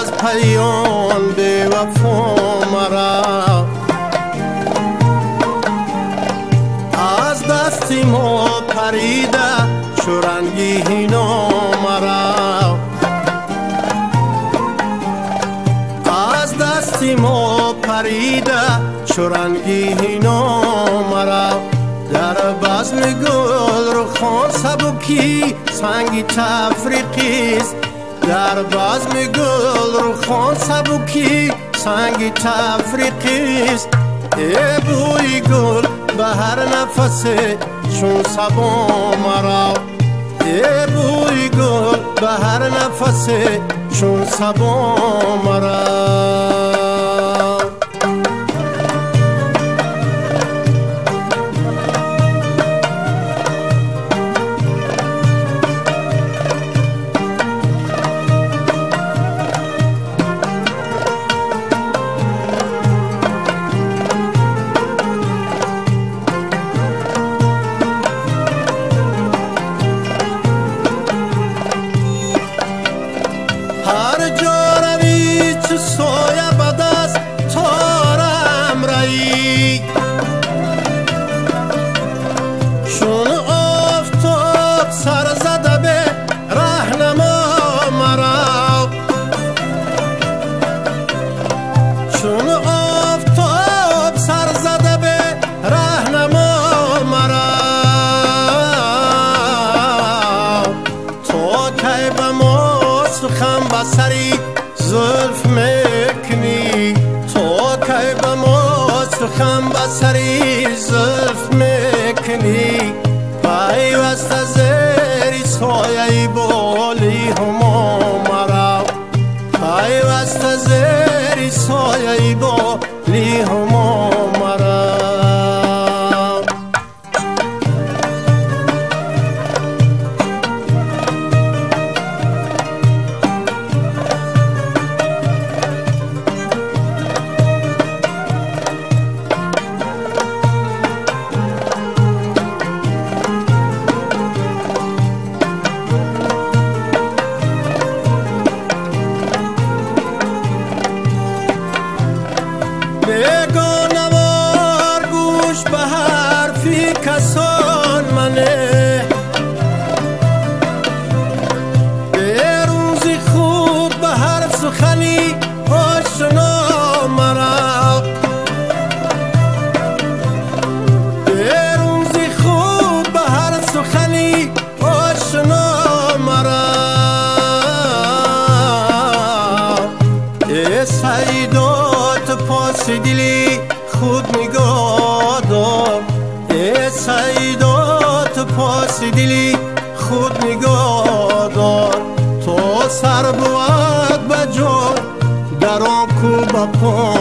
از پیان بی وفا مرا از دستی ما پریده چورنگی هینا مرا از دستی ما پریده چورنگی هینا مرا در بزم گل رخان سبکی سنگی تفریقیست در بزم گل رخان سبکی سنگی تفریقیست ای بوی گل به هر نفس چون صبا مرا ای بوی گل به هر نفس چون صبا مرا هر جا روی چه سایه به دست تارم رایی چون آفتاب سر زده به رهنما مرا چون آفتاب سر زده به رهنما مرا تا کی به ما سخن به سری زلف میکنی تا کی به ما سخن به سری زلف میکنی پیوسته زیر سایه بالی هما مرا پیوسته زیر سایه بالی هما مرا بیگانه وار گوش به حرفی کسان منه به روزی خود به هر سخنی آشنا مرا به روزی خود به هر سخنی آشنا مرا ای سیدات پاس دلی خود نگاه دار ای سیدات پاس دلی خود نگاه دار تو سر بود به جان در آن کو بپا